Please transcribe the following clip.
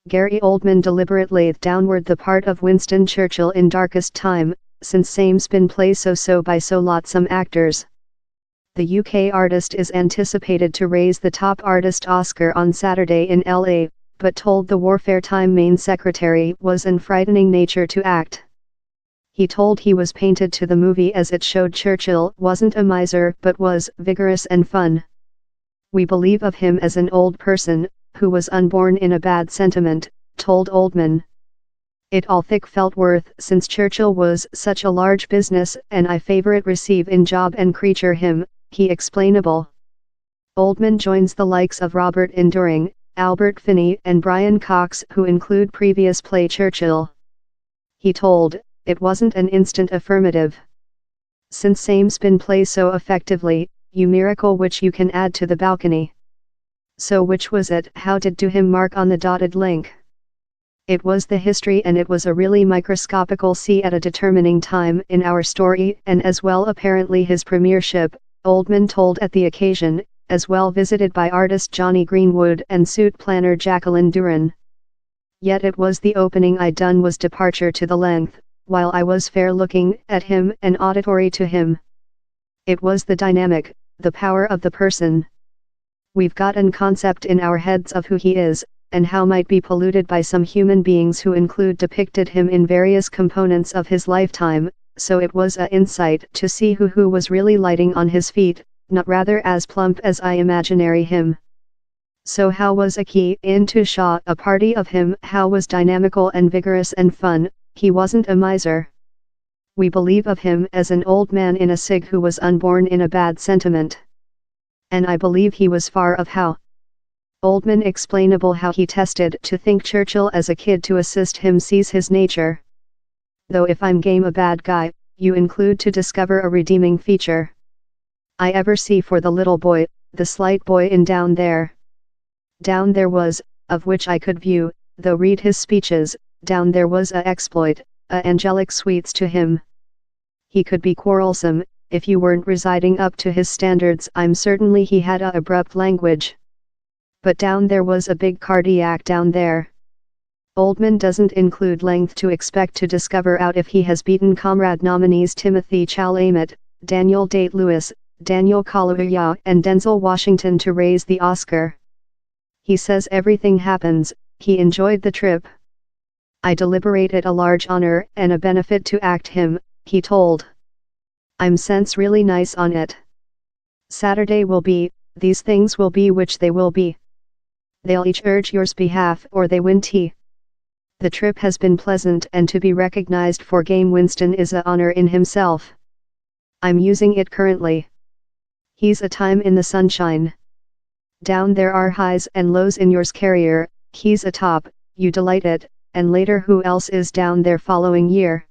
Gary Oldman deliberately laid downward the part of Winston Churchill in Darkest Time, since same's been played so by so lot some actors. The UK artist is anticipated to raise the Top Artist Oscar on Saturday in LA, but told the Warfare Time main secretary was an frightening nature to act. He told he was painted to the movie as it showed Churchill wasn't a miser but was vigorous and fun. We believe of him as an old person, who was unborn in a bad sentiment, told Oldman. It all thick felt worth since Churchill was such a large business and I favorite receive in job and creature him, he explainable. Oldman joins the likes of Robert Enduring, Albert Finney and Brian Cox who include previous play Churchill. He told, it wasn't an instant affirmative. Since same's been play so effectively, you miracle which you can add to the balcony. So which was it? How did do him mark on the dotted link? It was the history and it was a really microscopical see at a determining time in our story and as well apparently his premiership, Oldman told at the occasion, as well visited by artist Johnny Greenwood and suit planner Jacqueline Duran. Yet it was the opening I done was departure to the length, while I was fair looking at him and auditory to him. It was the dynamic, the power of the person. We've got an concept in our heads of who he is, and how might be polluted by some human beings who depicted him in various components of his lifetime, so it was a insight to see who was really lighting on his feet, not rather as plump as I imaginary him. So how was a key into Shaw a party of him, how was dynamical and vigorous and fun, he wasn't a miser. We believe of him as an old man in a sig who was unborn in a bad sentiment. And I believe he was far of how. Oldman explainable how he tested to think Churchill as a kid to assist him sees his nature. Though if I'm game a bad guy, you include to discover a redeeming feature. I ever see for the little boy, the slight boy in Down There. Down There was, of which I could view, though read his speeches, Down There was a exploit, a angelic sweets to him. He could be quarrelsome, if you weren't residing up to his standards I'm certainly he had a abrupt language. But down there was a big cardiac down there. Oldman doesn't include length to expect to discover out if he has beaten comrade nominees Timothy Chalamet, Daniel Day-Lewis, Daniel Kaluuya and Denzel Washington to raise the Oscar. He says everything happens, he enjoyed the trip. I deliberated a large honor and a benefit to act him, he told. I'm sense really nice on it. Saturday will be, these things will be which they will be. They'll each urge yours behalf or they win tea. The trip has been pleasant and to be recognized for game Winston is a honor in himself. I'm using it currently. He's a time in the sunshine. Down there are highs and lows in yours carrier, he's a top, you delight it, and later who else is down there following year.